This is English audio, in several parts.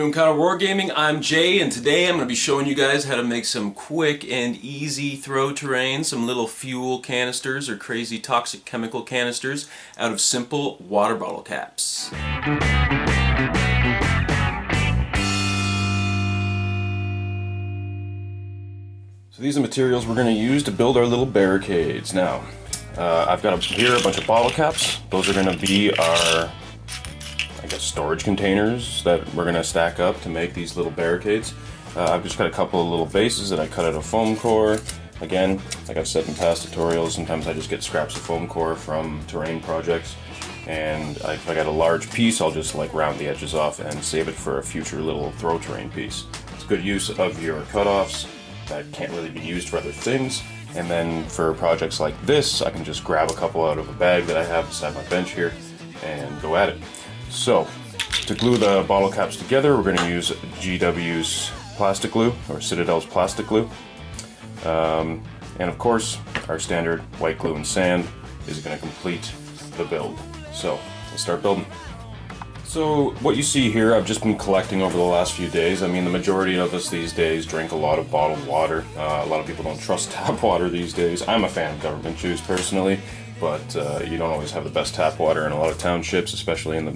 to Encounter Wargaming. I'm Jay, and today I'm going to be showing you guys how to make some quick and easy throw terrain, some little fuel canisters or crazy toxic chemical canisters out of simple water bottle caps. So these are the materials we're going to use to build our little barricades. Now, I've got here a bunch of bottle caps. Those are going to be our storage containers that we're going to stack up to make these little barricades. I've just got a couple of little vases that I cut out of foam core. Again, like I've said in past tutorials, sometimes I just get scraps of foam core from terrain projects, and if I got a large piece, I'll just like round the edges off and save it for a future little throw terrain piece. It's good use of your cutoffs that can't really be used for other things. And then for projects like this, I can just grab a couple out of a bag that I have beside my bench here and go at it. So, to glue the bottle caps together, we're going to use GW's plastic glue, or Citadel's plastic glue. And of course, our standard white glue and sand is going to complete the build. So, let's start building. So, what you see here, I've just been collecting over the last few days. I mean, the majority of us these days drink a lot of bottled water. A lot of people don't trust tap water these days. I'm a fan of government juice, personally. But you don't always have the best tap water in a lot of townships, especially in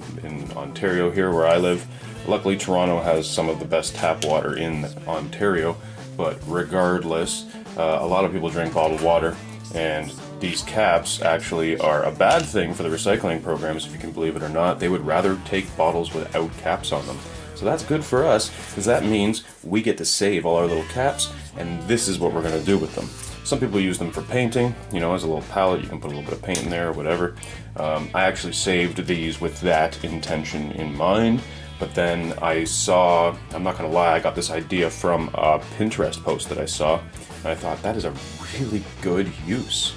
Ontario here where I live. Luckily, Toronto has some of the best tap water in Ontario, but regardless, a lot of people drink bottled water, and these caps actually are a bad thing for the recycling programs, if you can believe it or not. They would rather take bottles without caps on them. So that's good for us, because that means we get to save all our little caps, and this is what we're going to do with them. Some people use them for painting, you know, as a little palette. You can put a little bit of paint in there or whatever. I actually saved these with that intention in mind, but then I saw, I'm not going to lie, I got this idea from a Pinterest post that I saw, and I thought that is a really good use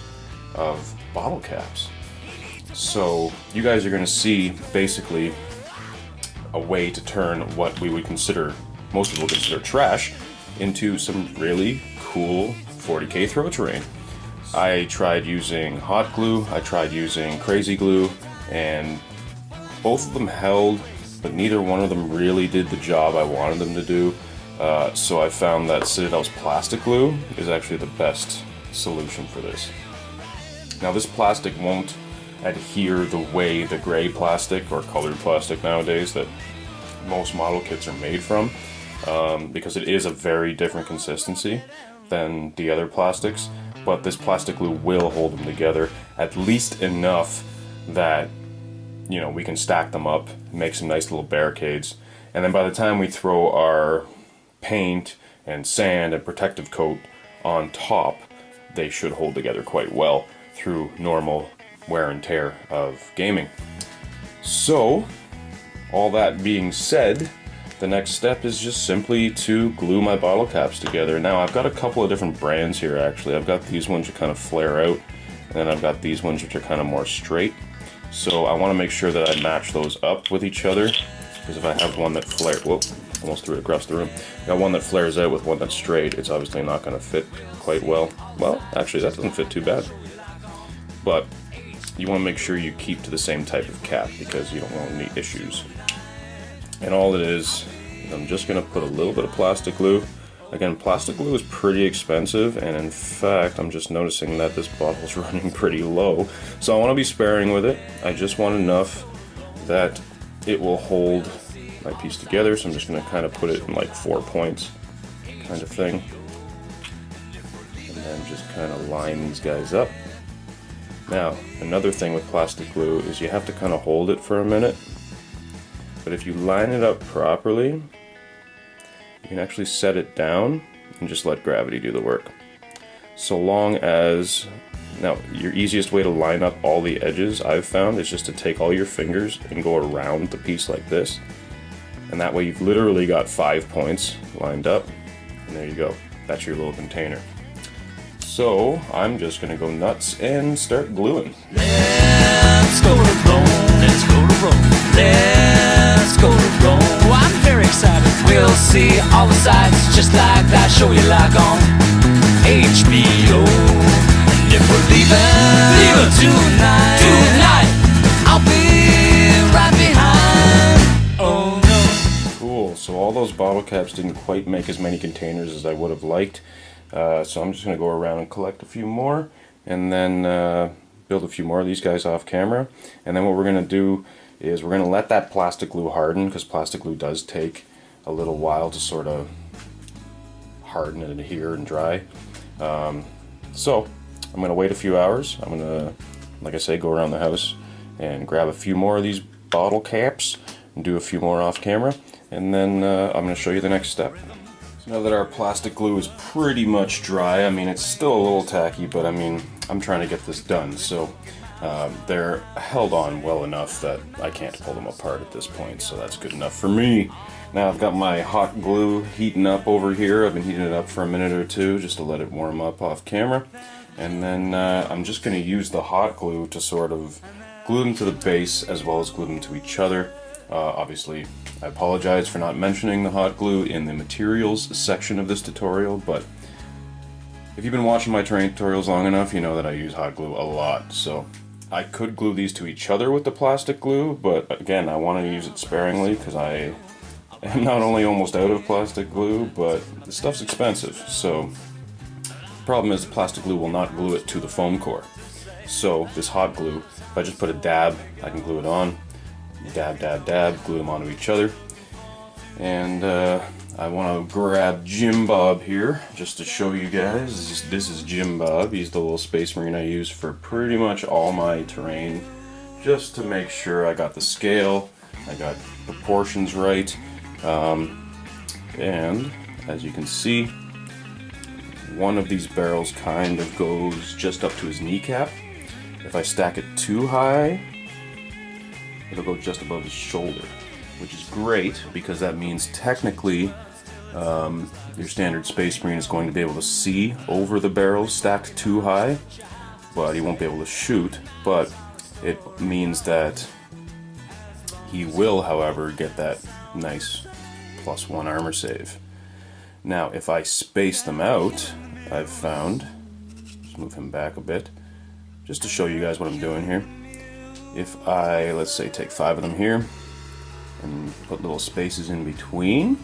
of bottle caps. So you guys are going to see basically a way to turn what we would consider, most people consider trash, into some really cool 40K throw terrain. I tried using hot glue, I tried using crazy glue, and both of them held, but neither one of them really did the job I wanted them to do. So I found that Citadel's plastic glue is actually the best solution for this. Now this plastic won't adhere the way the gray plastic or colored plastic nowadays that most model kits are made from, because it is a very different consistency than the other plastics, but this plastic glue will hold them together at least enough that, you know, we can stack them up, make some nice little barricades, and then by the time we throw our paint and sand and protective coat on top, they should hold together quite well through normal wear and tear of gaming. So, all that being said, the next step is just simply to glue my bottle caps together. Now I've got a couple of different brands here actually. I've got these ones that kind of flare out, and then I've got these ones which are kind of more straight. So I want to make sure that I match those up with each other, because if I have one that flares, whoop, almost threw it across the room. Got one that flares out with one that's straight, it's obviously not going to fit quite well. Well, actually that doesn't fit too bad. But you want to make sure you keep to the same type of cap, because you don't want any issues. And all it is, I'm just going to put a little bit of plastic glue. Again, plastic glue is pretty expensive, and in fact, I'm just noticing that this bottle's running pretty low. So I want to be sparing with it. I just want enough that it will hold my piece together, so I'm just going to kind of put it in like 4 points kind of thing. And then just kind of line these guys up. Now, another thing with plastic glue is you have to kind of hold it for a minute. But if you line it up properly, you can actually set it down and just let gravity do the work. So long as, now your easiest way to line up all the edges I've found is just to take all your fingers and go around the piece like this. And that way you've literally got 5 points lined up, and there you go. That's your little container. So I'm just gonna go nuts and start gluing. Let's go to Rome, let's go to Rome, let's go to Rome. I'm very excited. We'll see all the sights just like that show you like on HBO. And if we're leaving tonight, I'll be right behind. Oh no. Cool, so all caps didn't quite make as many containers as I would have liked. So I'm just going to go around and collect a few more, and then build a few more of these guys off camera. And then what we're going to do is we're going to let that plastic glue harden, because plastic glue does take a little while to sort of harden and adhere and dry. So I'm going to wait a few hours. I'm going to, like I say, go around the house and grab a few more of these bottle caps and do a few more off camera, and then I'm going to show you the next step. So now that our plastic glue is pretty much dry, I mean, it's still a little tacky, but I mean, I'm trying to get this done, so they're held on well enough that I can't pull them apart at this point, so that's good enough for me. Now I've got my hot glue heating up over here. I've been heating it up for a minute or two just to let it warm up off camera, and then I'm just going to use the hot glue to sort of glue them to the base as well as glue them to each other. Obviously, I apologize for not mentioning the hot glue in the materials section of this tutorial, but if you've been watching my terrain tutorials long enough, you know that I use hot glue a lot. So I could glue these to each other with the plastic glue, but again, I want to use it sparingly because I am not only almost out of plastic glue, but the stuff's expensive. So the problem is the plastic glue will not glue it to the foam core. So this hot glue, if I just put a dab, I can glue it on. Dab, dab, dab, glue them onto each other. And I want to grab Jim Bob here just to show you guys. This is Jim Bob. He's the little space marine I use for pretty much all my terrain, just to make sure I got the scale, I got proportions right. And as you can see, one of these barrels kind of goes just up to his kneecap. If I stack it too high, it'll go just above his shoulder, which is great because that means technically your standard Space Marine is going to be able to see over the barrels stacked too high, but he won't be able to shoot. But it means that he will, however, get that nice +1 armor save. Now, if I space them out, I've found, just move him back a bit, just to show you guys what I'm doing here. If I, let's say, take 5 of them here and put little spaces in between,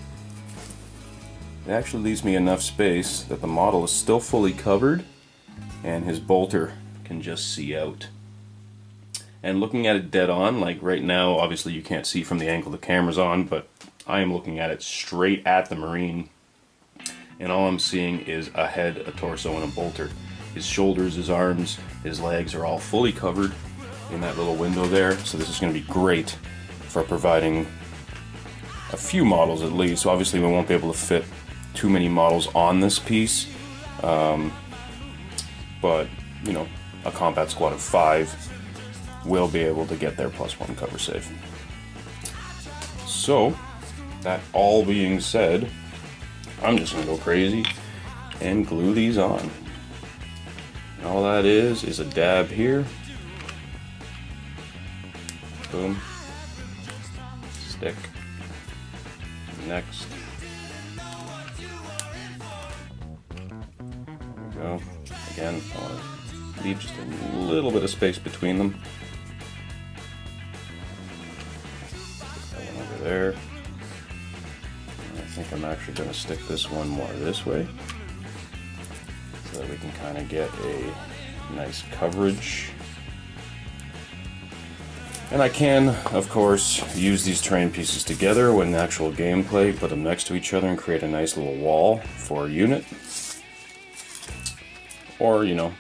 it actually leaves me enough space that the model is still fully covered and his bolter can just see out. And looking at it dead on, like right now, obviously you can't see from the angle the camera's on, but I am looking at it straight at the Marine, and all I'm seeing is a head, a torso, and a bolter. His shoulders, his arms, his legs are all fully covered in that little window there, so this is going to be great for providing a few models at least. So obviously we won't be able to fit too many models on this piece, but you know, a combat squad of 5 will be able to get their +1 cover save. So that all being said, I'm just going to go crazy and glue these on. And all that is a dab here. Boom. Stick. Next. There we go. Again, I want to leave just a little bit of space between them. Put that one over there. And I think I'm actually going to stick this one more this way, so that we can kind of get a nice coverage. And I can, of course, use these terrain pieces together when in actual gameplay, put them next to each other and create a nice little wall for a unit. Or, you know,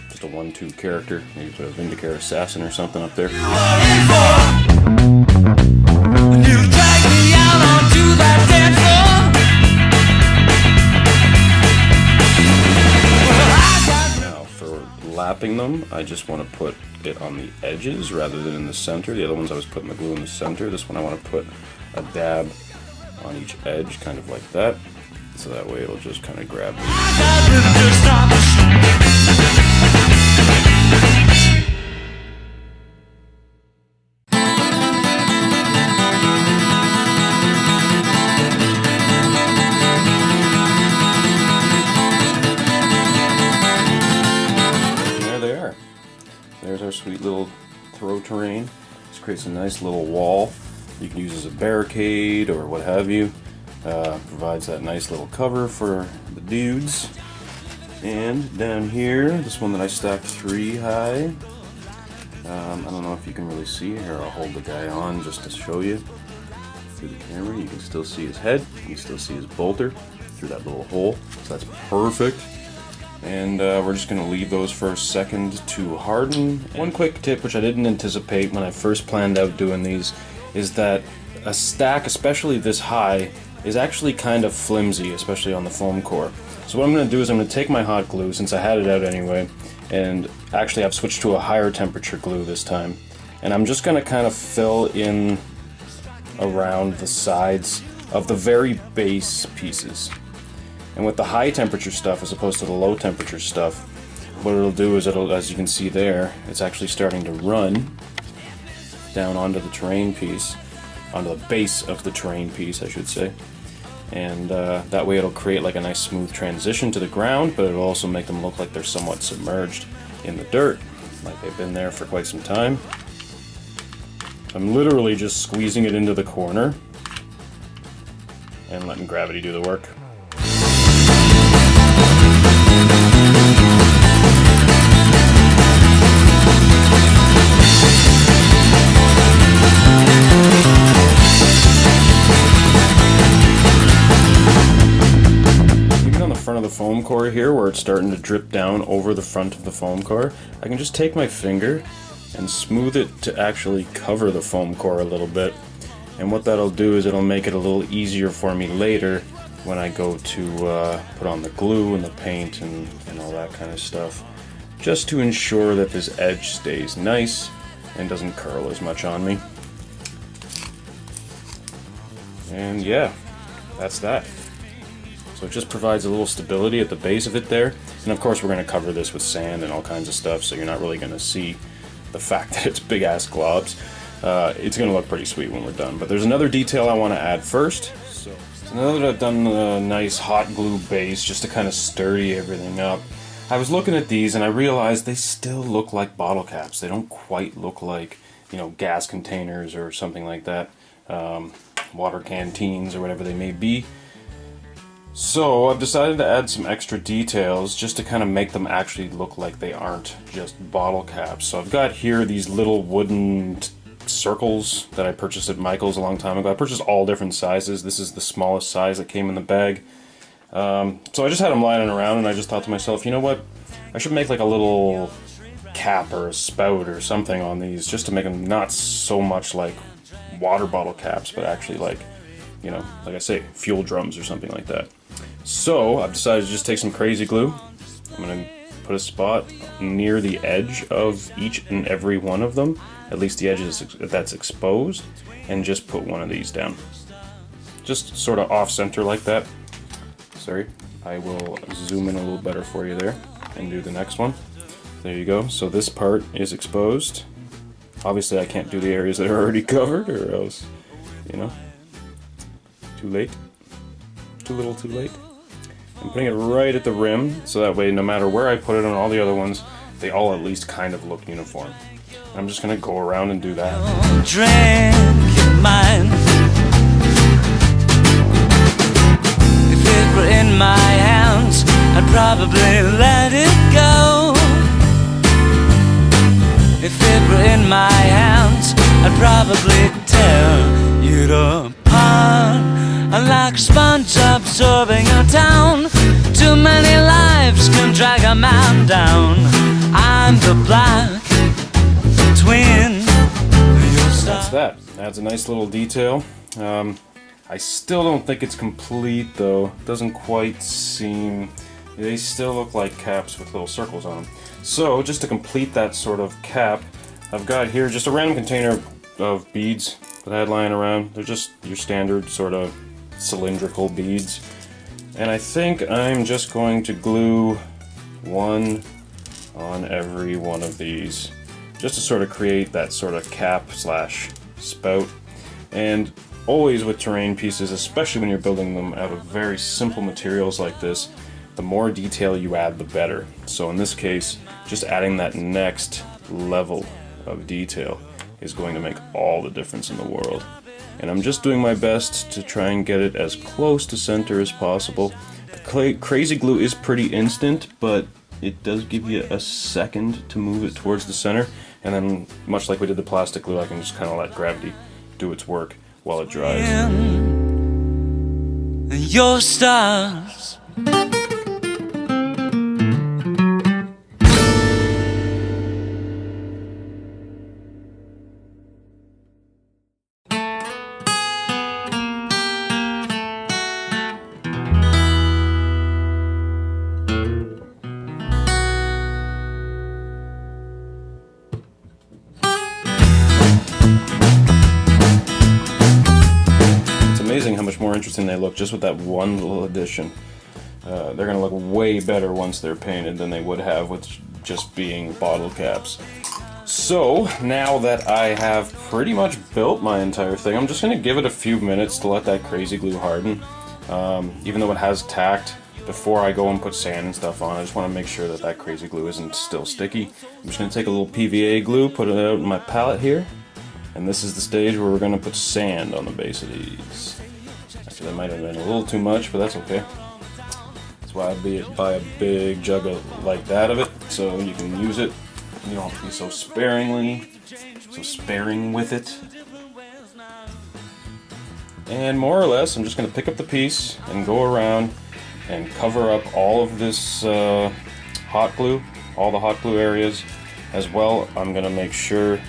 just a 1-2 character, maybe put a Vindicator Assassin or something up there. Now, for lapping them, I just want to put it on the edges rather than in the center. The other ones I was putting the glue in the center. This one I want to put a dab on each edge, kind of like that, so that way it'll just kind of grab me. There's our sweet little throw terrain. This creates a nice little wall you can use as a barricade or what have you. Provides that nice little cover for the dudes. And down here, this one that I stacked 3 high. I don't know if you can really see. Here, I'll hold the guy on just to show you through the camera. You can still see his head. You can still see his bolter through that little hole. So that's perfect. And we're just going to leave those for a second to harden. One quick tip, which I didn't anticipate when I first planned out doing these, is that a stack, especially this high, is actually kind of flimsy, especially on the foam core. So what I'm going to do is I'm going to take my hot glue, since I had it out anyway, and actually I've switched to a higher temperature glue this time. And I'm just going to kind of fill in around the sides of the very base pieces. And with the high temperature stuff as opposed to the low temperature stuff, what it'll do is it'll, as you can see there, it's actually starting to run down onto the terrain piece, onto the base of the terrain piece, I should say. And that way it'll create like a nice smooth transition to the ground, but it'll also make them look like they're somewhat submerged in the dirt, like they've been there for quite some time. I'm literally just squeezing it into the corner and letting gravity do the work. Of the foam core here, where it's starting to drip down over the front of the foam core, I can just take my finger and smooth it to actually cover the foam core a little bit. And what that'll do is it'll make it a little easier for me later when I go to put on the glue and the paint and all that kind of stuff, just to ensure that this edge stays nice and doesn't curl as much on me. And yeah, that's that. So it just provides a little stability at the base of it there. And of course we're going to cover this with sand and all kinds of stuff, so you're not really going to see the fact that it's big ass globs. It's going to look pretty sweet when we're done. But there's another detail I want to add first. So now that I've done a nice hot glue base just to kind of sturdy everything up, I was looking at these and I realized they still look like bottle caps. They don't quite look like, you know, gas containers or something like that. Water canteens or whatever they may be. So I've decided to add some extra details just to kind of make them actually look like they aren't just bottle caps. So I've got here these little wooden circles that I purchased at Michael's a long time ago. I purchased all different sizes. This is the smallest size that came in the bag. So I just had them lying around and I just thought to myself, you know what? I should make like a little cap or a spout or something on these just to make them not so much like water bottle caps, but actually like, you know, like I say, fuel drums or something like that. So I've decided to just take some crazy glue. I'm going to put a spot near the edge of each and every one of them, at least the edges that's exposed, and just put one of these down. Just sort of off-center like that. Sorry, I will zoom in a little better for you there and do the next one. There you go. So this part is exposed. Obviously I can't do the areas that are already covered, or else, you know, too late. Too little too late. I'm putting it right at the rim, so that way no matter where I put it on all the other ones, they all at least kind of look uniform. I'm just going to go around and do that. Drink your mind. If it were in my hands, I'd probably let it go. If it were in my hands, I'd probably tear you apart. Like a sponge absorbing a town, too many lives can drag a man down. I'm the black twin. That's that. Adds a nice little detail. I still don't think it's complete though. Doesn't quite seem... They still look like caps with little circles on them. So just to complete that sort of cap, I've got here just a random container of beads that I had lying around. They're just your standard sort of cylindrical beads, and I think I'm just going to glue one on every one of these just to sort of create that sort of cap slash spout. And always with terrain pieces, especially when you're building them out of very simple materials like this, the more detail you add, the better. So in this case, just adding that next level of detail is going to make all the difference in the world. and I'm just doing my best to try and get it as close to center as possible. The crazy glue is pretty instant, but it does give you a second to move it towards the center, and then much like we did the plastic glue, I can just kind of let gravity do its work while it dries. Your stars. Amazing how much more interesting they look just with that one little addition. They're going to look way better once they're painted than they would have with just being bottle caps. So now that I have pretty much built my entire thing, I'm just going to give it a few minutes to let that crazy glue harden. Even though it has tacked, before I go and put sand and stuff on, I just want to make sure that that crazy glue isn't still sticky. I'm just going to take a little PVA glue, put it out in my palette here, and this is the stage where we're going to put sand on the base of these. Actually, that might have been a little too much, but that's okay. That's why I buy a big jug like that of it, so you can use it. You don't have to be so sparing with it. And more or less, I'm just going to pick up the piece and go around and cover up all of this hot glue, all the hot glue areas. As well, I'm going to make sure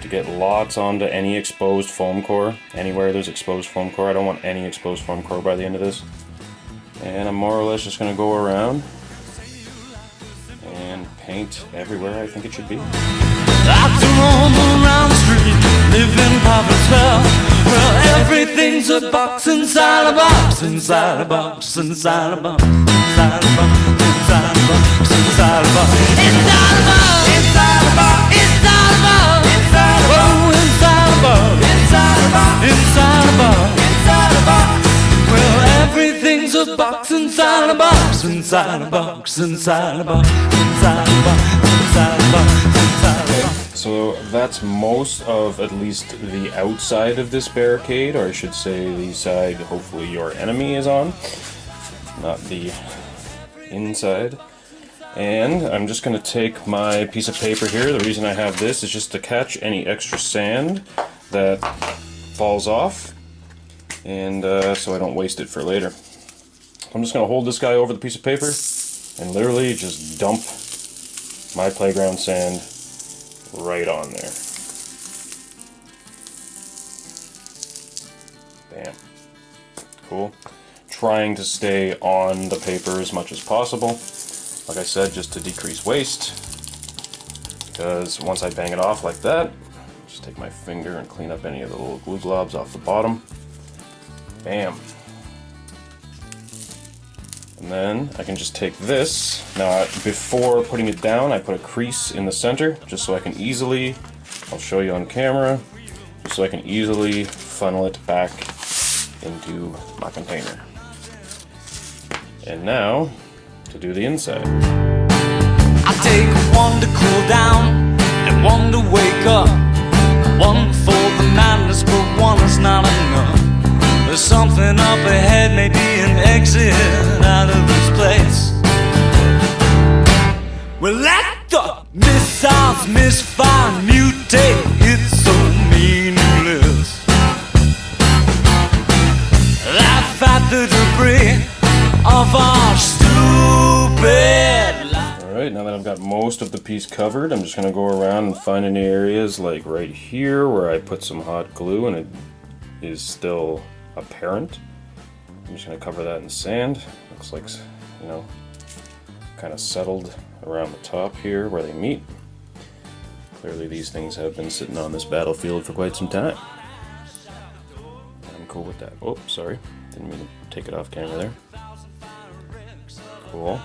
to get lots onto any exposed foam core. Anywhere there's exposed foam core, I don't want any exposed foam core by the end of this. And I'm more or less just going to go around and paint everywhere I think it should be. Like to roam around the street, living Papa's well. Well, everything's a box inside a box, inside a box, inside a box, inside a box, inside a box, inside a box, inside a box, inside a box, inside a box, inside a box, oh, inside a box, inside a box, inside a box, inside a box. Well, everything's a box inside a box, inside a box, inside a box, inside a box, inside a box, inside a box. So that's most of at least the outside of this barricade, or I should say the side hopefully your enemy is on, not the inside. And I'm just going to take my piece of paper here. The reason I have this is just to catch any extra sand that falls off, and so I don't waste it for later. I'm just going to hold this guy over the piece of paper and literally just dump my playground sand right on there. Bam. Cool. Trying to stay on the paper as much as possible. Like I said, just to decrease waste. Because once I bang it off like that, just take my finger and clean up any of the little glue globs off the bottom. Bam. And then I can just take this. Now, before putting it down, I put a crease in the center, just so I can easily, I'll show you on camera, just so I can easily funnel it back into my container. And now, to do the inside. I take one to cool down and one to wake up, one for the madness, but one is not enough. There's something up ahead, maybe an exit out of this place. Well, let the missiles misfire, mutate, it's so meaningless. Laugh at the debris of our stupid life. Alright, now that I've got most of the piece covered, I'm just going to go around and find any areas like right here where I put some hot glue and it is still apparent. I'm just going to cover that in sand. Looks like, you know, kind of settled around the top here where they meet. Clearly these things have been sitting on this battlefield for quite some time. I'm cool with that. Oh, sorry. Didn't mean to take it off camera there. Cool.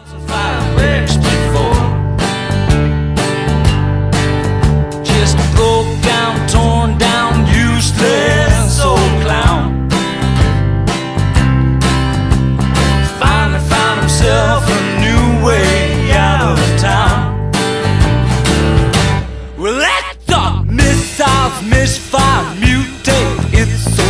Just broke down, torn down, useless old clown. Finally found himself a new way out of town. Well, let the missiles misfire, mutate, it's so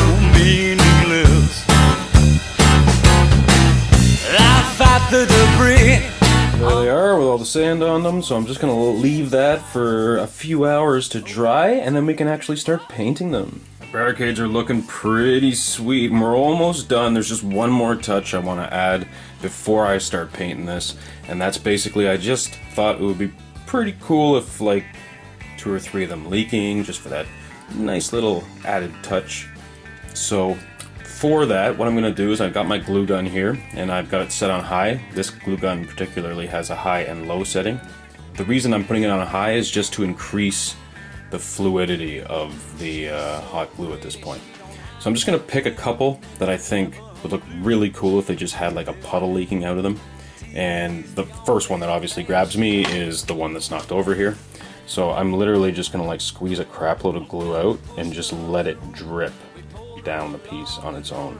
so I'm just going to leave that for a few hours to dry, and then we can actually start painting them. Barricades are looking pretty sweet, and we're almost done. There's just one more touch I want to add before I start painting this, and that's basically, I just thought it would be pretty cool if like 2 or 3 of them leaking, just for that nice little added touch. So for that, what I'm going to do is I've got my glue gun here, and I've got it set on high. This glue gun particularly has a high and low setting. The reason I'm putting it on a high is just to increase the fluidity of the hot glue at this point. So I'm just going to pick a couple that I think would look really cool if they just had like a puddle leaking out of them. And the first one that obviously grabs me is the one that's knocked over here. So I'm literally just going to like squeeze a crap load of glue out and just let it drip down the piece on its own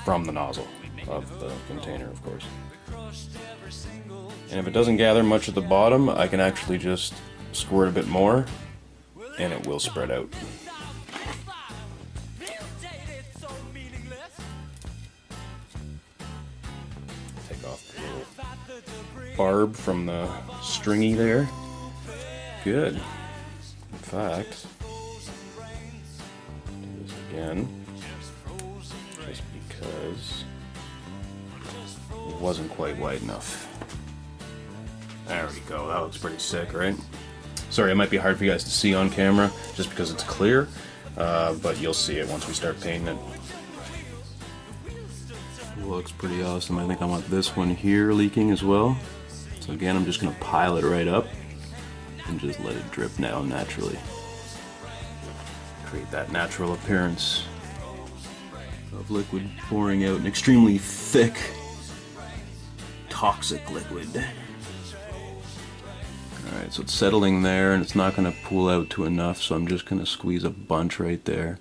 from the nozzle of the container, of course. And if it doesn't gather much at the bottom, I can actually just squirt a bit more and it will spread out. Take off the little barb from the stringy there. Good. In fact, do this again, just because it wasn't quite wide enough. There we go. That looks pretty sick, right? Sorry, it might be hard for you guys to see on camera just because it's clear, but you'll see it once we start painting it. Looks pretty awesome. I think I want this one here leaking as well. So again, I'm just going to pile it right up and just let it drip down naturally. Create that natural appearance of liquid pouring out, an extremely thick, toxic liquid. Alright, so it's settling there and it's not going to pool out to enough, so I'm just going to squeeze a bunch right there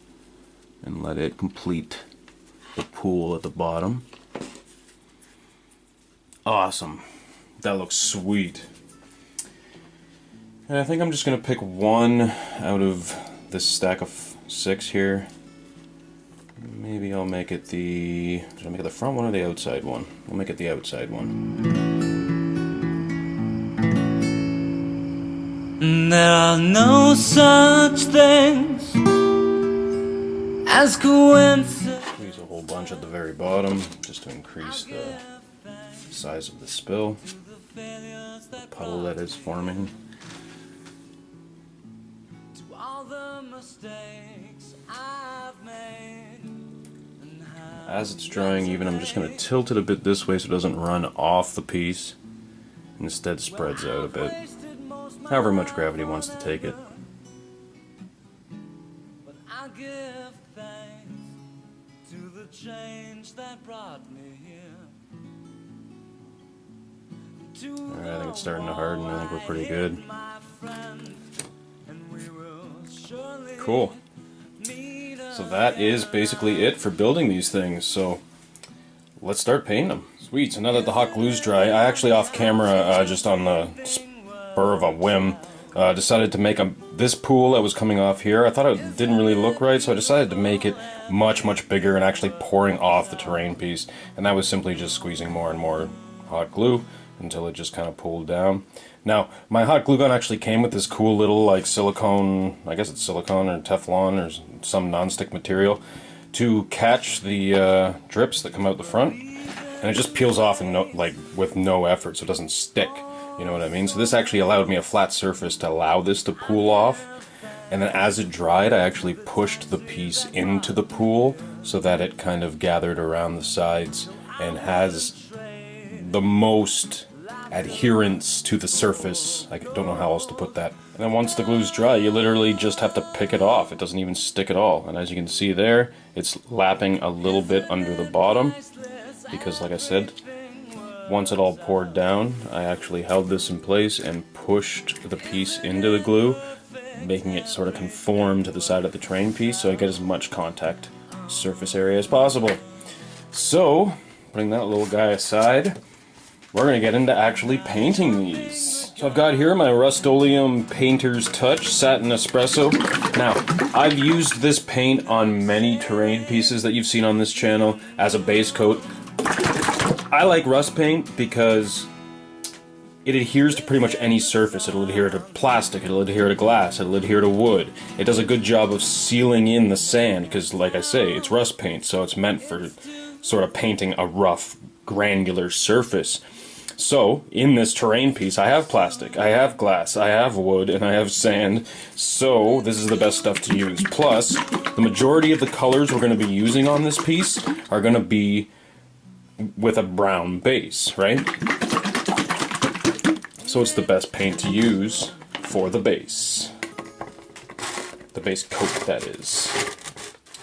and let it complete the pool at the bottom. Awesome. That looks sweet. And I think I'm just going to pick one out of this stack of 6 here. Maybe I'll make it the... Should I make it the front one or the outside one? I'll make it the outside one. There are no such things as coincidence. Squeeze a whole bunch at the very bottom just to increase the size of the spill, the puddle that is forming. As it's drying even, I'm just going to tilt it a bit this way so it doesn't run off the piece, and instead spreads out a bit. However much gravity wants to take it. But I give thanks to the change that brought me here. Alright, I think it's starting to harden. I think we're pretty good. Cool. So that is basically it for building these things. So let's start painting them. Sweet. So now that the hot glue's dry, I actually off camera, just on the spur of a whim, decided to make this pool that was coming off here. I thought it didn't really look right, so I decided to make it much bigger and actually pouring off the terrain piece. And that was simply just squeezing more and more hot glue until it just kind of pulled down. Now, my hot glue gun actually came with this cool little like silicone, I guess it's silicone or Teflon or some non-stick material to catch the drips that come out the front, and it just peels off and with no effort, so it doesn't stick. You know what I mean? So this actually allowed me a flat surface to allow this to pool off, and then as it dried, I actually pushed the piece into the pool so that it kind of gathered around the sides and has the most adherence to the surface. I don't know how else to put that. And then once the glue's dry, you literally just have to pick it off. It doesn't even stick at all. And as you can see there, it's lapping a little bit under the bottom because, like I said, once it all poured down, I actually held this in place and pushed the piece into the glue, making it sort of conform to the side of the terrain piece so I get as much contact surface area as possible. So, putting that little guy aside, we're going to get into actually painting these. So I've got here my Rust-Oleum Painter's Touch Satin Espresso. Now, I've used this paint on many terrain pieces that you've seen on this channel as a base coat. I like rust paint because it adheres to pretty much any surface. It'll adhere to plastic, it'll adhere to glass, it'll adhere to wood. It does a good job of sealing in the sand, because like I say, it's rust paint, so it's meant for sort of painting a rough, granular surface. So, in this terrain piece, I have plastic, I have glass, I have wood, and I have sand, so this is the best stuff to use. Plus, the majority of the colors we're going to be using on this piece are going to be with a brown base, right? So it's the best paint to use for the base. The base coat, that is.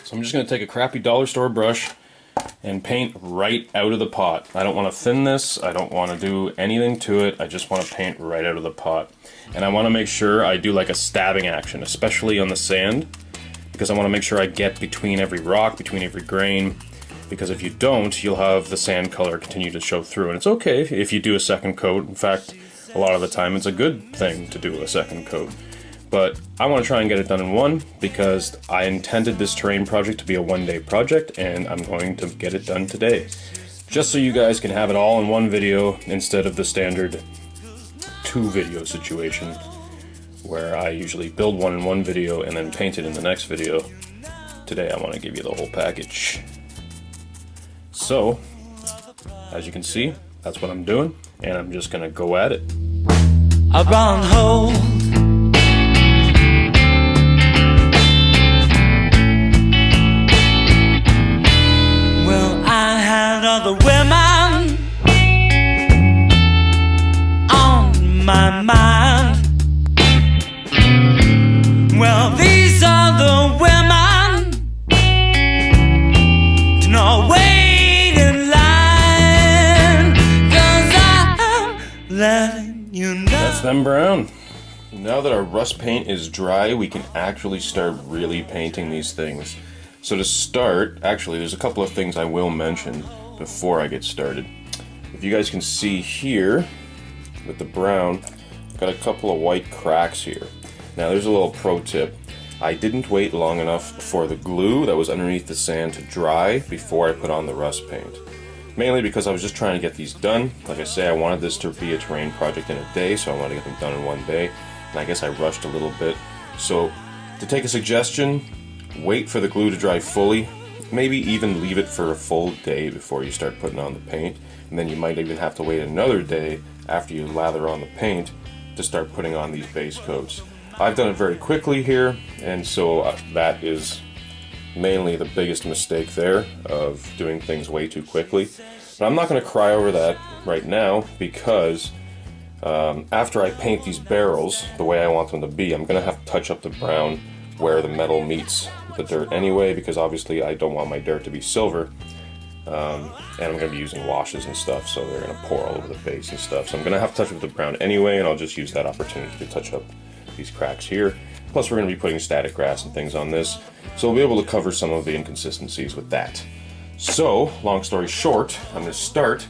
So I'm just going to take a crappy dollar store brush and paint right out of the pot. I don't want to thin this, I don't want to do anything to it, I just want to paint right out of the pot. And I want to make sure I do like a stabbing action, especially on the sand, because I want to make sure I get between every rock, between every grain, because if you don't, you'll have the sand color continue to show through. And it's okay if you do a second coat. In fact, a lot of the time it's a good thing to do a second coat. But I want to try and get it done in one, because I intended this terrain project to be a one-day project, and I'm going to get it done today. Just so you guys can have it all in one video, instead of the standard 2-video situation, where I usually build one in one video and then paint it in the next video. Today I want to give you the whole package. So, as you can see, that's what I'm doing, and I'm just going to go at it. A brown hole. Well, I had other women on my mind. Well, these are the women to not wait in line, 'cause I'm letting you know. That's them brown. Now that our rust paint is dry, we can actually start really painting these things. So to start, actually there's a couple of things I will mention before I get started. If you guys can see here, with the brown, I've got a couple of white cracks here. Now there's a little pro tip. I didn't wait long enough for the glue that was underneath the sand to dry before I put on the rust paint. Mainly because I was just trying to get these done. Like I say, I wanted this to be a terrain project in a day, so I wanted to get them done in one day. And I guess I rushed a little bit. So, to take a suggestion, wait for the glue to dry fully. Maybe even leave it for a full day before you start putting on the paint. And then you might even have to wait another day after you lather on the paint to start putting on these base coats. I've done it very quickly here, and so that is mainly the biggest mistake there, of doing things way too quickly. But I'm not going to cry over that right now, because after I paint these barrels the way I want them to be, I'm going to have to touch up the brown where the metal meets the dirt anyway, because obviously I don't want my dirt to be silver. And I'm going to be using washes and stuff, so they're going to pour all over the base and stuff. So I'm going to have to touch up the brown anyway, and I'll just use that opportunity to touch up these cracks here. Plus we're going to be putting static grass and things on this, so we'll be able to cover some of the inconsistencies with that. So, long story short, I'm going to start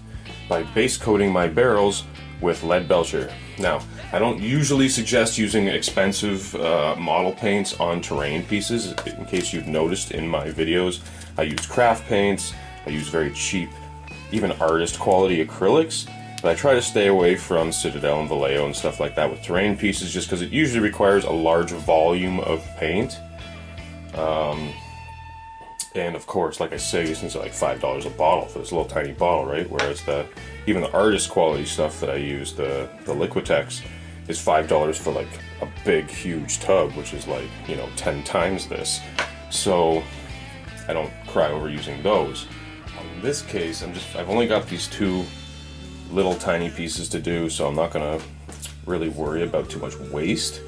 by base coating my barrels with lead belcher. Now, I don't usually suggest using expensive model paints on terrain pieces. In case you've noticed in my videos, I use craft paints, I use very cheap, even artist quality acrylics. But I try to stay away from Citadel and Vallejo and stuff like that with terrain pieces, just because it usually requires a large volume of paint. And of course, like I say, these things are like $5 a bottle for this little tiny bottle, right? Whereas even the artist quality stuff that I use, the Liquitex, is $5 for like a big, huge tub, which is like, 10 times this. So I don't cry over using those. In this case, I've only got these two little tiny pieces to do, so I'm not gonna really worry about too much waste.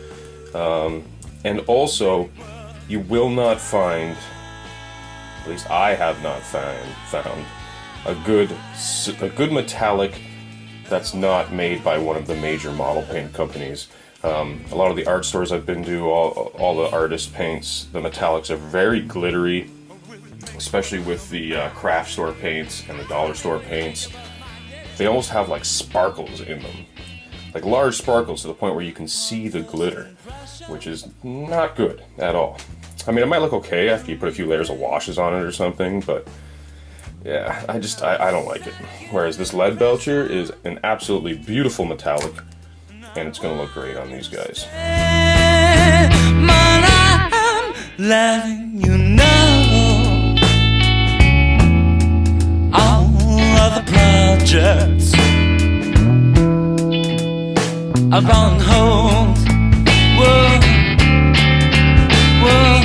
And also, you will not find, at least I have not found a good metallic that's not made by one of the major model paint companies. A lot of the art stores I've been to, all the artist paints, the metallics are very glittery, especially with the craft store paints and the dollar store paints. They almost have like sparkles in them, like large sparkles to the point where you can see the glitter, which is not good at all. I mean, it might look okay after you put a few layers of washes on it or something, but Yeah, I don't like it. Whereas this lead belcher is an absolutely beautiful metallic, and it's gonna look great on these guys. Man, I'm letting you know all of the projects are on hold. Whoa, whoa.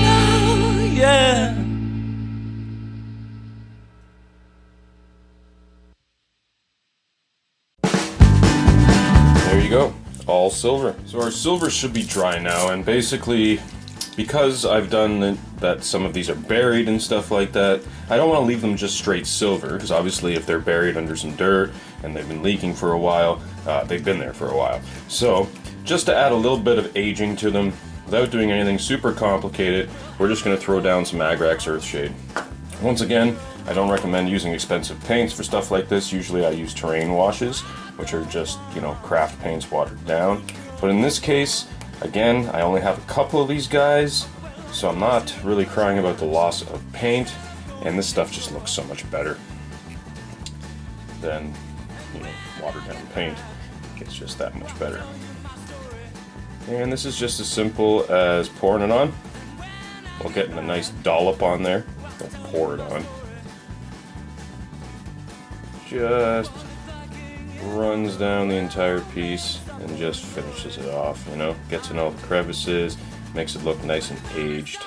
Oh, yeah. There you go, all silver. So our silver should be dry now, and basically, because I've done that some of these are buried and stuff like that, I don't want to leave them just straight silver, because obviously if they're buried under some dirt and they've been leaking for a while, they've been there for a while. So, just to add a little bit of aging to them, without doing anything super complicated, we're just going to throw down some Agrax Earthshade. Once again, I don't recommend using expensive paints for stuff like this. Usually I use terrain washes, which are just, you know, craft paints watered down. But in this case, again, I only have a couple of these guys, so I'm not really crying about the loss of paint, and this stuff just looks so much better than, you know, watered down paint. It's just that much better. And this is just as simple as pouring it on. While getting a nice dollop on there. Don't pour it on. Just runs down the entire piece and just finishes it off, you know, gets in all the crevices, makes it look nice and aged.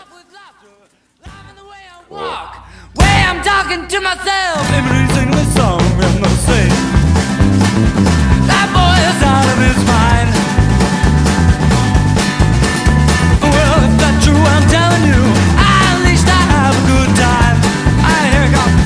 Cool. Way I'm talking to myself, everybody singing this song, I'm gonna sing. That boy is out of his mind. Well, if that's true, I'm telling you, at least I have a good time. Here it comes.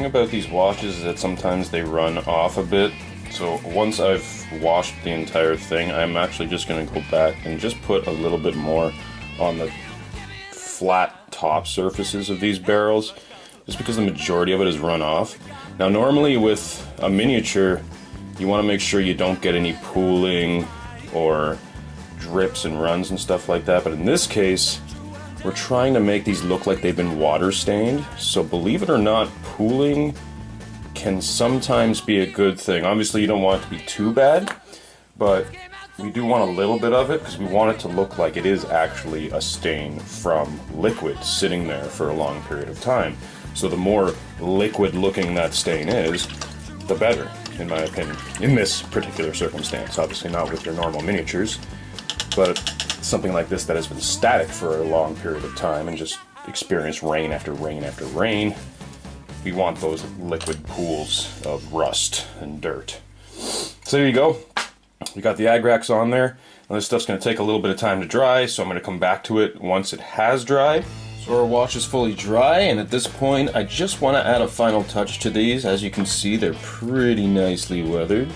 About these washes is that sometimes they run off a bit, so once I've washed the entire thing, I'm actually just going to go back and just put a little bit more on the flat top surfaces of these barrels, just because the majority of it has run off. Now normally with a miniature, you want to make sure you don't get any pooling or drips and runs and stuff like that, but in this case, we're trying to make these look like they've been water stained, so believe it or not, pooling can sometimes be a good thing. Obviously you don't want it to be too bad, but we do want a little bit of it because we want it to look like it is actually a stain from liquid sitting there for a long period of time. So the more liquid looking that stain is, the better, in my opinion, in this particular circumstance. Obviously not with your normal miniatures, but something like this that has been static for a long period of time and just experienced rain after rain after rain, we want those liquid pools of rust and dirt. So there you go. We got the Agrax on there. Now this stuff's going to take a little bit of time to dry, so I'm going to come back to it once it has dried. So our wash is fully dry, and at this point I just want to add a final touch to these. As you can see, they're pretty nicely weathered.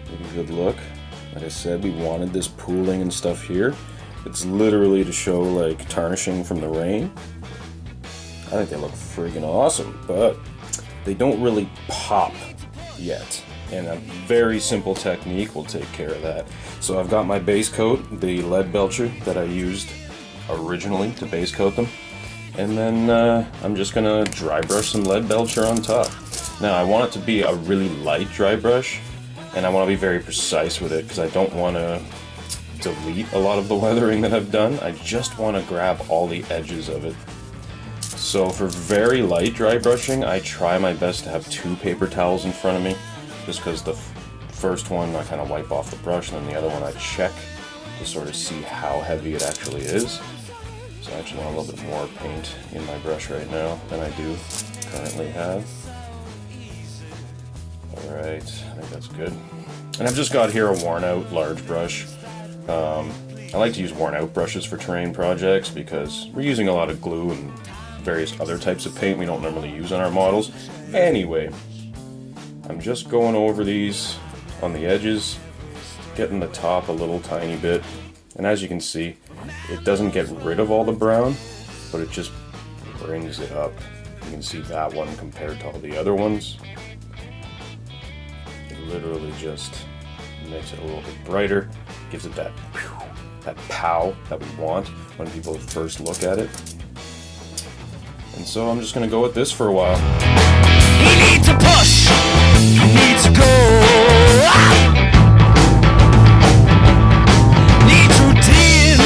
Take a good look. Like I said, we wanted this pooling and stuff here. It's literally to show like tarnishing from the rain. I think they look friggin' awesome, but they don't really pop yet. And a very simple technique will take care of that. So I've got my base coat, the lead belcher that I used originally to base coat them. And then I'm just gonna dry brush some lead belcher on top. Now I want it to be a really light dry brush, and I want to be very precise with it because I don't want to delete a lot of the weathering that I've done. I just want to grab all the edges of it. So for very light dry brushing, I try my best to have 2 paper towels in front of me, just because the first one I kind of wipe off the brush, and then the other one I check to sort of see how heavy it actually is. So I actually want a little bit more paint in my brush right now than I do currently have. Alright, I think that's good. And I've just got here a worn out large brush. I like to use worn out brushes for terrain projects because we're using a lot of glue and various other types of paint we don't normally use on our models. Anyway, I'm just going over these on the edges, getting the top a little tiny bit, and as you can see, it doesn't get rid of all the brown, but it just brings it up You can see that one compared to all the other ones. It literally just makes it a little bit brighter, gives it that pow that we want when people first look at it. And so I'm just gonna go with this for a while. He needs a push, he needs to go. Needs routine,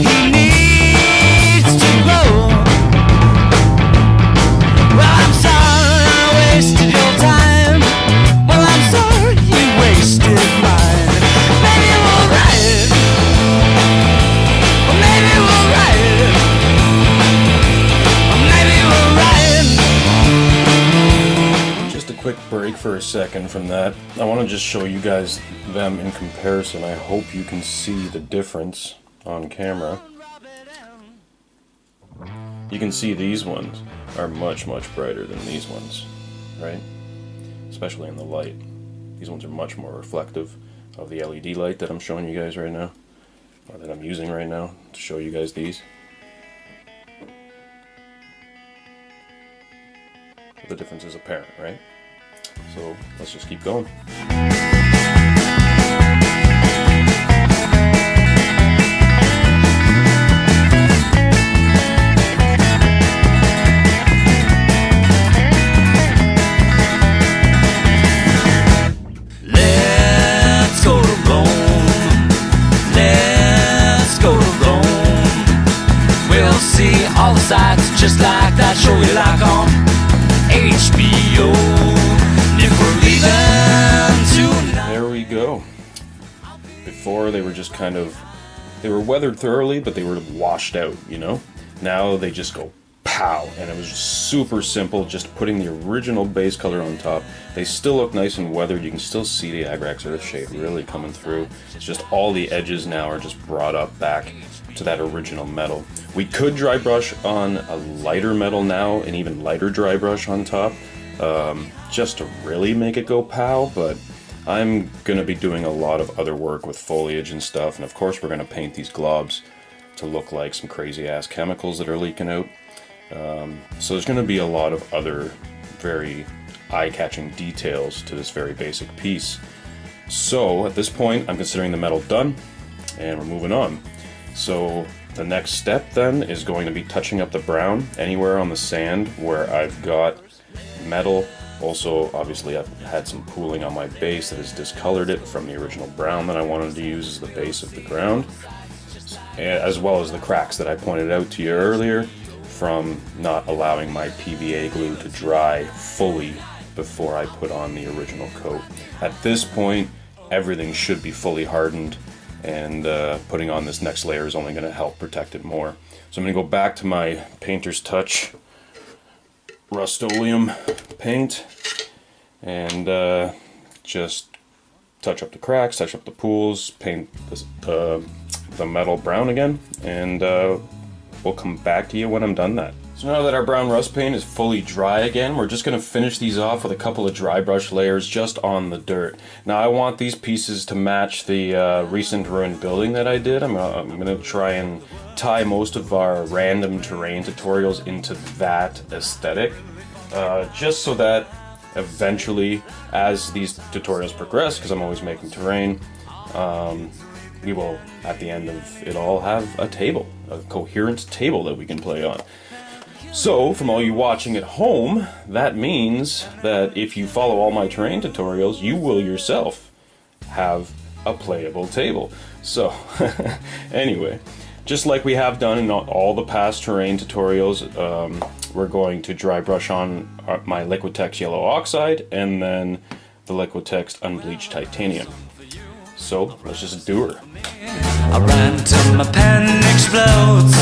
he needs to grow. Well, I'm sorry I wasted your time. Well, I'm sorry you wasted mine. Maybe we'll write, or maybe we'll write, or maybe we'll write. Just a quick break for a second from that. I want to just show you guys them in comparison. I hope you can see the difference on camera. You can see these ones are much brighter than these ones, right? Especially in the light. These ones are much more reflective of the LED light that I'm showing you guys right now, or that I'm using right now to show you guys these. The difference is apparent, right? So let's just keep going. Let's go to Rome. Let's go to Rome. We'll see all the sights just like that show you like on HBO. If we're leaving tonight. There we go. Before they were just kind of, they were weathered thoroughly, but they were washed out, you know? Now they just go pow, and it was super simple, just putting the original base color on top. They still look nice and weathered. You can still see the Agrax Earth shade really coming through. It's just all the edges now are just brought up back to that original metal. We could dry brush on a lighter metal now, and even lighter dry brush on top, just to really make it go pow, but I'm going to be doing a lot of other work with foliage and stuff, and of course we're going to paint these globs to look like some crazy ass chemicals that are leaking out. So there's going to be a lot of other very eye-catching details to this very basic piece. So at this point I'm considering the metal done, and we're moving on. So the next step then is going to be touching up the brown anywhere on the sand where I've got metal. Also, obviously I've had some pooling on my base that has discolored it from the original brown that I wanted to use as the base of the ground, as well as the cracks that I pointed out to you earlier from not allowing my PVA glue to dry fully before I put on the original coat. At this point, everything should be fully hardened, and putting on this next layer is only going to help protect it more. So I'm going to go back to my Painter's Touch Rust-Oleum paint and just touch up the cracks, touch up the pools, paint the metal brown again, and we'll come back to you when I'm done that. So now that our brown rust paint is fully dry again, we're just going to finish these off with a couple of dry brush layers just on the dirt. Now I want these pieces to match the recent ruined building that I did. I'm going to try and tie most of our random terrain tutorials into that aesthetic, just so that eventually, as these tutorials progress, because I'm always making terrain, we will, at the end of it all, have a table, a coherent table that we can play on. So, from all you watching at home, that means that if you follow all my terrain tutorials, you will yourself have a playable table. So, anyway, just like we have done in all the past terrain tutorials, we're going to dry brush on my Liquitex Yellow Oxide and then the Liquitex Unbleached Titanium. So, let's just do her. I ran till my pen explodes.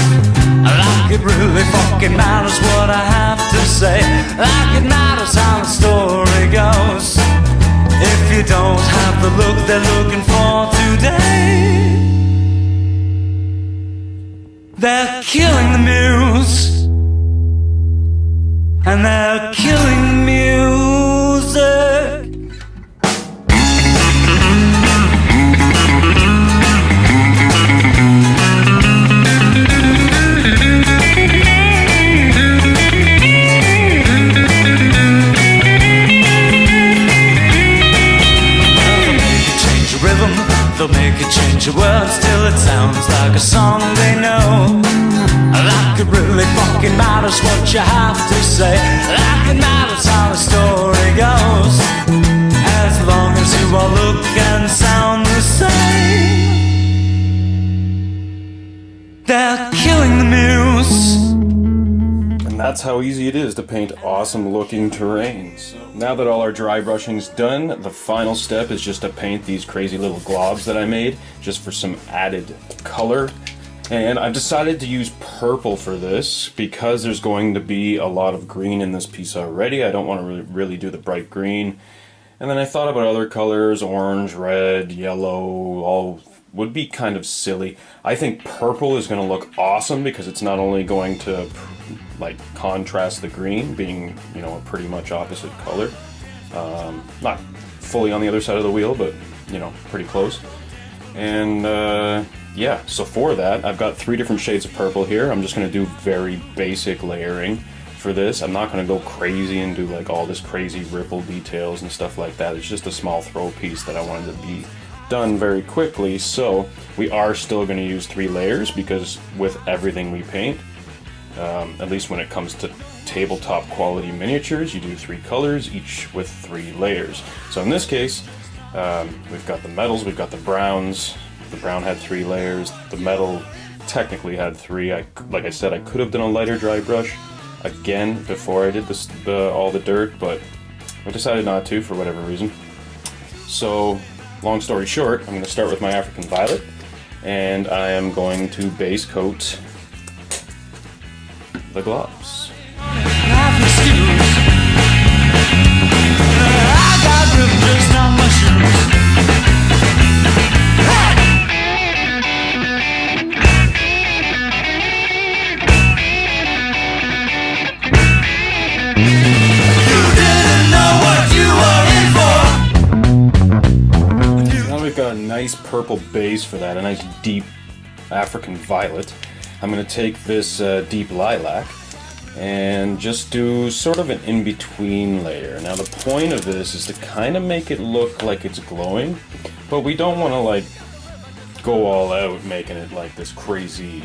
Like it really fucking matters what I have to say. Like it matters how the story goes. If you don't have the look they're looking for today, they're killing the muse, and they're killing music. change the world, still it sounds like a song they know. Like it really fucking matters what you have to say. Like it matters how the story goes, as long as you all look and sound the same. They're killing the muse. And that's how easy it is to paint awesome looking terrains. Now that all our dry brushing's done, the final step is just to paint these crazy little globs that I made, just for some added color. And I've decided to use purple for this because there's going to be a lot of green in this piece already. I don't want to really do the bright green. And then I thought about other colors, orange, red, yellow, all would be kind of silly. I think purple is going to look awesome because it's not only going to like contrast the green, being, you know, a pretty much opposite color. Not fully on the other side of the wheel, but, you know, pretty close. And yeah, so for that, I've got 3 different shades of purple here. I'm just going to do very basic layering for this. I'm not going to go crazy and do like all this crazy ripple details and stuff like that. It's just a small throw piece that I wanted to be done very quickly. So we are still going to use 3 layers because with everything we paint, at least when it comes to tabletop quality miniatures, you do 3 colors, each with 3 layers. So in this case, we've got the metals, we've got the browns. The brown had 3 layers, the metal technically had 3. Like I said, I could have done a lighter dry brush again before I did this, all the dirt, but I decided not to for whatever reason. So, long story short, I'm going to start with my African violet, and I am going to base coat the globs. Got a nice purple base for that, a nice deep African violet. I'm going to take this deep lilac and just do sort of an in-between layer. Now the point of this is to kind of make it look like it's glowing, but we don't want to like go all out making it like this crazy.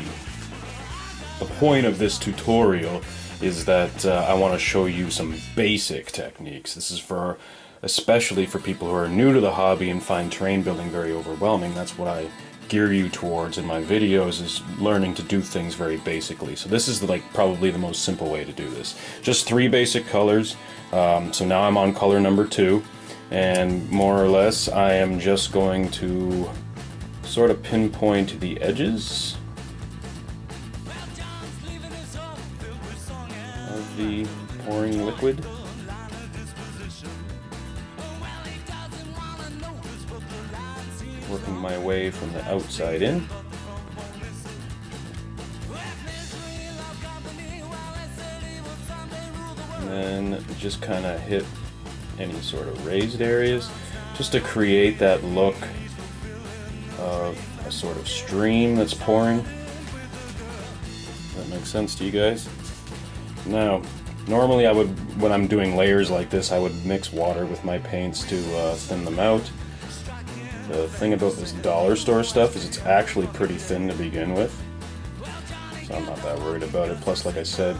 The point of this tutorial is that I want to show you some basic techniques. This is for especially for people who are new to the hobby and find terrain building very overwhelming. That's what I gear you towards in my videos, is learning to do things very basically. So this is like probably the most simple way to do this. Just 3 basic colors. So now I'm on color number 2, and more or less I am just going to sort of pinpoint the edges of the pouring liquid. Working my way from the outside in. And then just kind of hit any sort of raised areas, just to create that look of a sort of stream that's pouring. Does that make sense to you guys? Now, normally I would, when I'm doing layers like this, I would mix water with my paints to thin them out. The thing about this dollar store stuff is it's actually pretty thin to begin with, so I'm not that worried about it. Plus, like I said,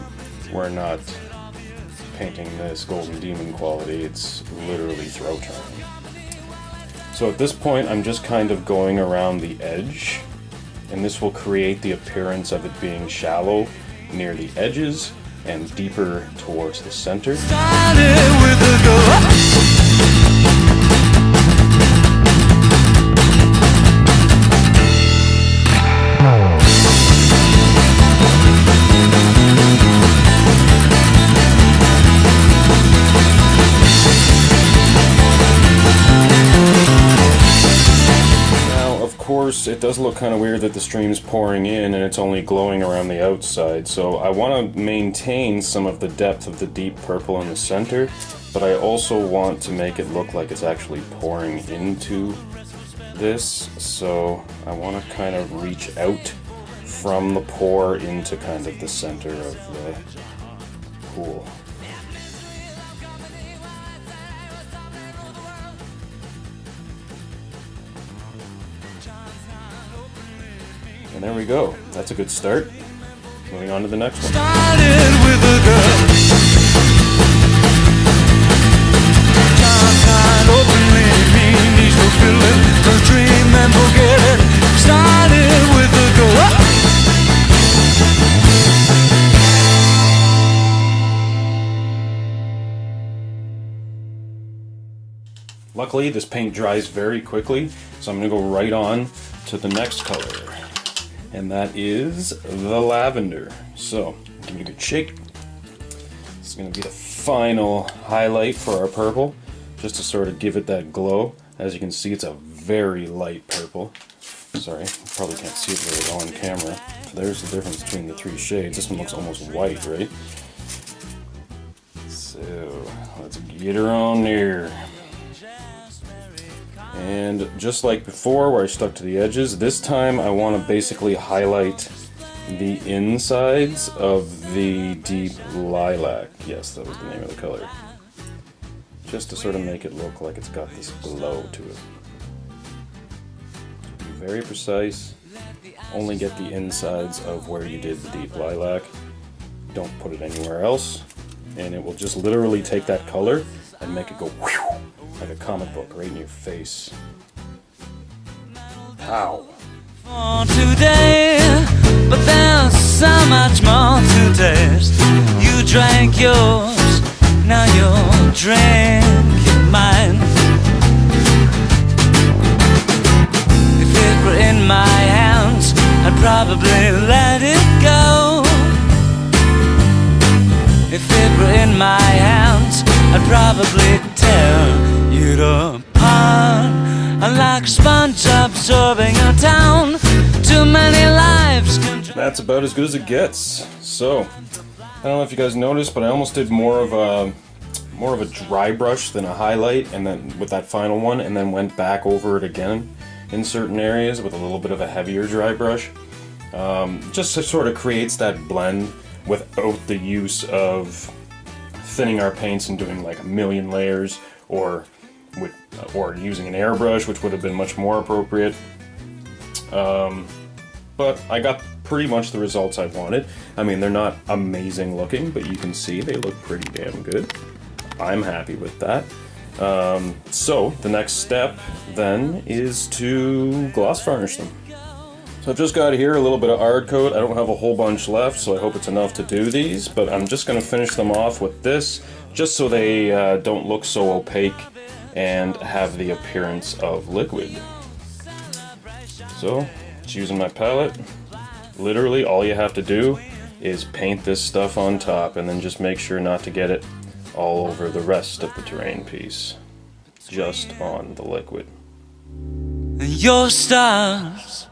we're not painting this Golden Demon quality, it's literally throw turning. So at this point I'm just kind of going around the edge, and this will create the appearance of it being shallow near the edges and deeper towards the center. It does look kind of weird that the stream's pouring in and it's only glowing around the outside, so I want to maintain some of the depth of the deep purple in the center, but I also want to make it look like it's actually pouring into this, so I want to kind of reach out from the pour into kind of the center of the pool. And there we go. That's a good start. Moving on to the next one. Started with a girl. Times wide openly, mean needs fulfilling. The dream and forget it. Started with a girl. Luckily, this paint dries very quickly, so I'm going to go right on to the next color. And that is the lavender. So, give it a good shake. This is going to be the final highlight for our purple, just to sort of give it that glow. As you can see, it's a very light purple. Sorry, you probably can't see it very well on camera. So there's the difference between the three shades. This one looks almost white, right? So, let's get her on there. And just like before where I stuck to the edges, this time I want to basically highlight the insides of the deep lilac. Yes, that was the name of the color. Just to sort of make it look like it's got this glow to it. Be very precise. Only get the insides of where you did the deep lilac. Don't put it anywhere else. And it will just literally take that color and make it go whew, like a comic book right in your face. Pow! For today, but there's so much more to taste. You drank yours, now you're drinking mine. If it were in my hands, I'd probably let it go. If it were in my hands, I'd probably tear you apart. Like a sponge absorbing a town. Too many lives. That's about as good as it gets. So, I don't know if you guys noticed, but I almost did more of a dry brush than a highlight, and then with that final one, and then went back over it again in certain areas with a little bit of a heavier dry brush. Just to sort of creates that blend without the use of thinning our paints and doing like a million layers, or using an airbrush, which would have been much more appropriate. But I got pretty much the results I wanted. I mean, they're not amazing looking, but you can see they look pretty damn good. I'm happy with that. So the next step then is to gloss varnish them. So I've just got here a little bit of hard coat. I don't have a whole bunch left, so I hope it's enough to do these, but I'm just going to finish them off with this, just so they don't look so opaque and have the appearance of liquid. So, just using my palette, literally all you have to do is paint this stuff on top, and then just make sure not to get it all over the rest of the terrain piece. Just on the liquid. Your stars.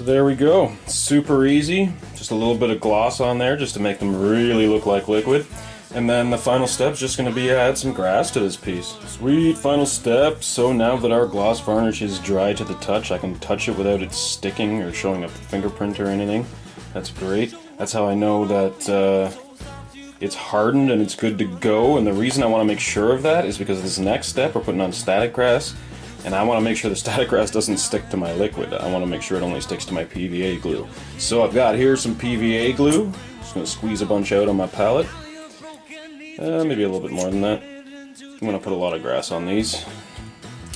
There we go. Super easy. Just a little bit of gloss on there just to make them really look like liquid. And then the final step is just going to be add some grass to this piece. Sweet, final step. So now that our gloss varnish is dry to the touch, I can touch it without it sticking or showing up the fingerprint or anything. That's great. That's how I know that it's hardened and it's good to go. And the reason I want to make sure of that is because this next step, we're putting on static grass. And I want to make sure the static grass doesn't stick to my liquid. I want to make sure it only sticks to my PVA glue. So I've got here some PVA glue. Just going to squeeze a bunch out on my palette. Maybe a little bit more than that. I'm going to put a lot of grass on these.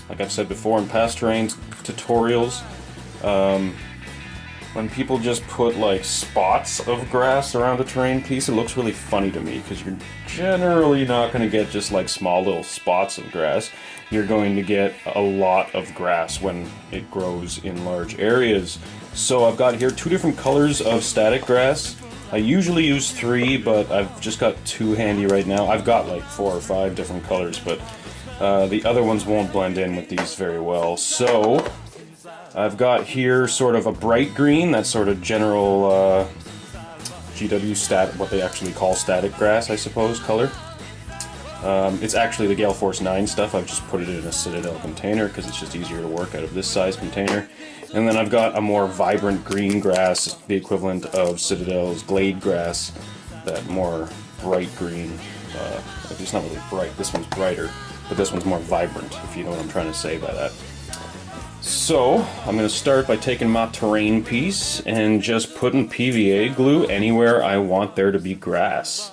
Like I've said before in past terrain tutorials, when people just put like spots of grass around a terrain piece, it looks really funny to me, because you're generally not going to get just like small little spots of grass. You're going to get a lot of grass when it grows in large areas. So I've got here 2 different colors of static grass. I usually use 3, but I've just got 2 handy right now. I've got like 4 or 5 different colors, but the other ones won't blend in with these very well. So I've got here sort of a bright green, that's sort of general GW stat, what they actually call static grass, I suppose, color. It's actually the Gale Force 9 stuff. I've just put it in a Citadel container because it's just easier to work out of this size container. And then I've got a more vibrant green grass, the equivalent of Citadel's Glade grass, that more bright green. It's not really bright, this one's brighter, but this one's more vibrant, if you know what I'm trying to say by that. So, I'm going to start by taking my terrain piece and just putting PVA glue anywhere I want there to be grass.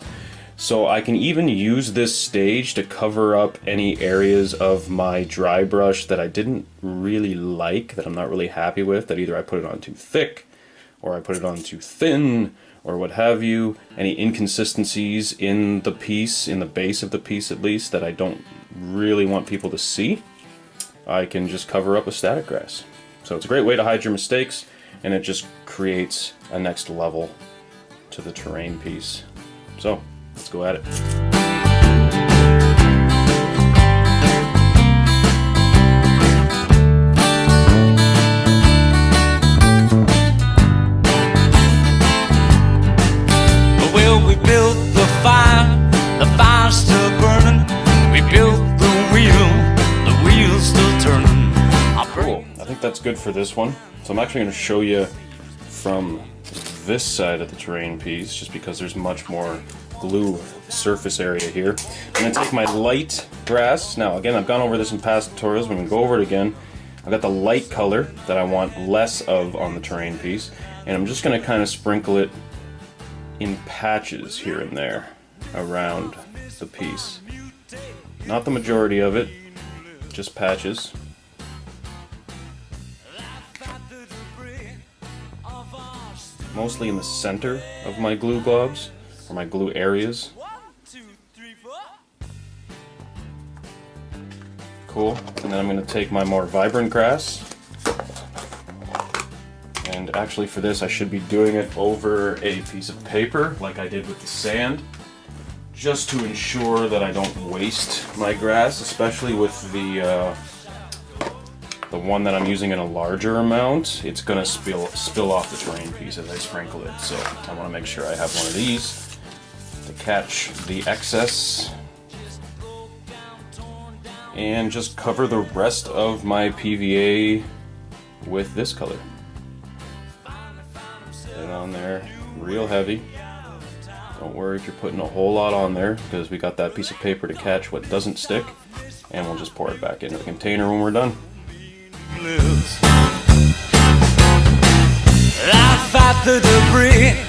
So I can even use this stage to cover up any areas of my dry brush that I didn't really like, that I'm not really happy with, that either I put it on too thick, or I put it on too thin, or what have you. Any inconsistencies in the piece, in the base of the piece at least, that I don't really want people to see, I can just cover up with static grass. So it's a great way to hide your mistakes, and it just creates a next level to the terrain piece. So, let's go at it. Well, we built the fire's still burning. We built the wheel's still turning. Cool. I think that's good for this one. So I'm actually going to show you from this side of the terrain piece, just because there's much more glue surface area here. I'm going to take my light grass. Now again, I've gone over this in past tutorials, but I'm going to go over it again. I've got the light color that I want less of on the terrain piece, and I'm just going to kind of sprinkle it in patches here and there around the piece. Not the majority of it, just patches. Mostly in the center of my glue globs, or my glue areas. Cool. And then I'm going to take my more vibrant grass. And actually for this I should be doing it over a piece of paper, like I did with the sand, just to ensure that I don't waste my grass, especially with the one that I'm using in a larger amount. It's gonna spill off the terrain piece as I sprinkle it, so I want to make sure I have one of these to catch the excess, and just cover the rest of my PVA with this color. Get it on there real heavy. Don't worry if you're putting a whole lot on there, because we got that piece of paper to catch what doesn't stick, and we'll just pour it back into the container when we're done. I fight the debris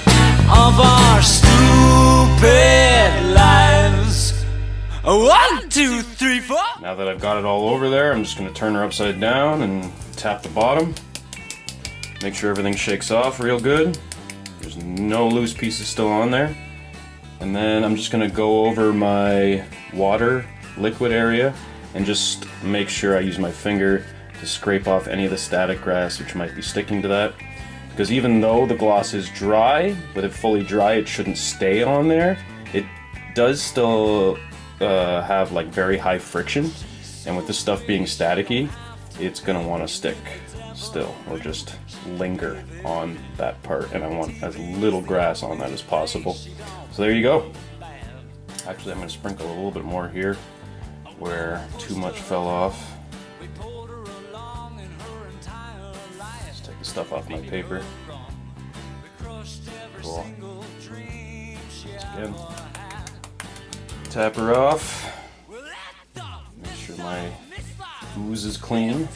of our stupid lives. 1, 2, 3, 4. Now that I've got it all over there, I'm just going to turn her upside down and tap the bottom. Make sure everything shakes off real good. There's no loose pieces still on there. And then I'm just going to go over my water liquid area and just make sure I use my finger to scrape off any of the static grass which might be sticking to that. Because even though the gloss is dry, with it fully dry, it shouldn't stay on there. It does still have like very high friction, and with this stuff being staticky, it's gonna want to stick still, or just linger on that part, and I want as little grass on that as possible. So there you go. Actually, I'm gonna sprinkle a little bit more here where too much fell off. Just take the stuff off my paper. Cool. Again, tap her off. Make sure my ooze is clean.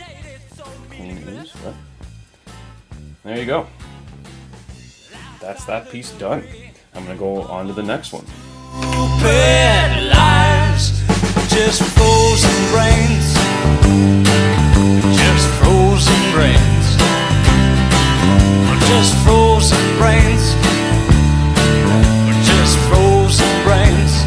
Clean ooze. What? There you go. That's that piece done. I'm gonna go on to the next one. Stupid lives, just frozen brains, just frozen brains, just frozen brains, just frozen brains.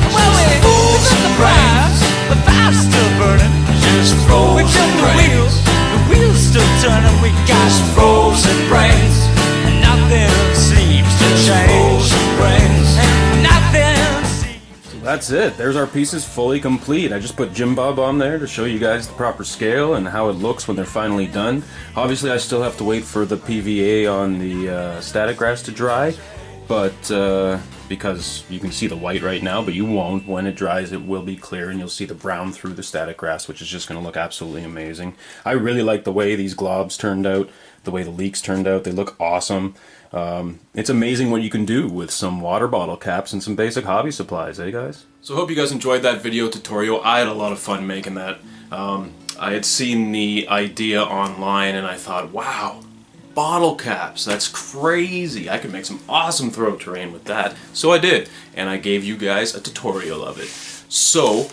Well, we built the fire, the fire's still burning. Just frozen brains. We built the wheel's still turning. We got frozen brains, and nothing seems to change. Frozen brains, and nothing seems. So that's it. There's our pieces fully complete. I just put Jim Bob on there to show you guys the proper scale and how it looks when they're finally done. Obviously, I still have to wait for the PVA on the static grass to dry, but because you can see the white right now, but you won't. When it dries, it will be clear, and you'll see the brown through the static grass, which is just going to look absolutely amazing. I really like the way these globs turned out, the way the leaks turned out. They look awesome. It's amazing what you can do with some water bottle caps and some basic hobby supplies, eh guys? So I hope you guys enjoyed that video tutorial. I had a lot of fun making that. I had seen the idea online and I thought, wow, bottle caps, that's crazy. I could make some awesome throw terrain with that. So I did, and I gave you guys a tutorial of it. So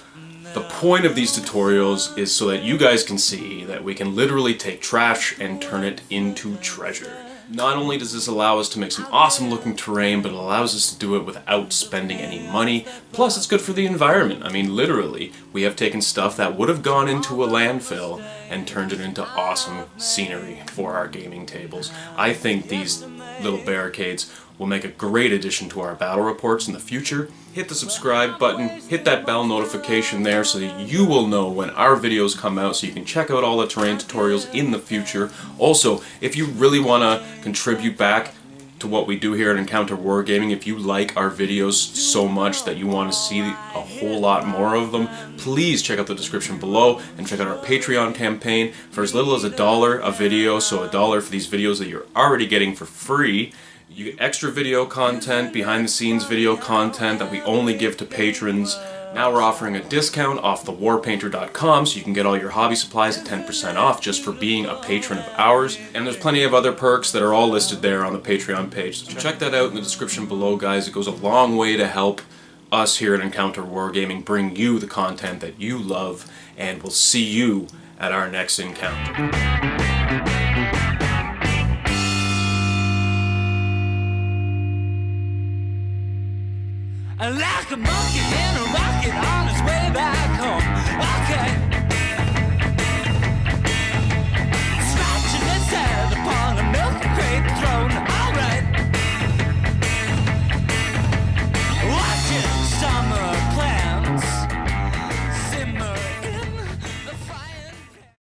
the point of these tutorials is so that you guys can see that we can literally take trash and turn it into treasure. Not only does this allow us to make some awesome looking terrain, but it allows us to do it without spending any money. Plus it's good for the environment. I mean, literally, we have taken stuff that would have gone into a landfill and turned it into awesome scenery for our gaming tables. I think these little barricades will make a great addition to our battle reports in the future. Hit the subscribe button, hit that bell notification there so that you will know when our videos come out, so you can check out all the terrain tutorials in the future. Also, if you really want to contribute back to what we do here at Encounter Wargaming, if you like our videos so much that you want to see a whole lot more of them, please check out the description below and check out our Patreon campaign. For as little as $1 a video, so $1 for these videos that you're already getting for free, you get extra video content, behind the scenes video content that we only give to patrons. Now we're offering a discount off thewarpainter.com, so you can get all your hobby supplies at 10% off just for being a patron of ours. And there's plenty of other perks that are all listed there on the Patreon page. So check that out in the description below, guys. It goes a long way to help us here at Encounter Wargaming bring you the content that you love, and we'll see you at our next encounter. Like a monkey in a rocket on its way back home. Okay.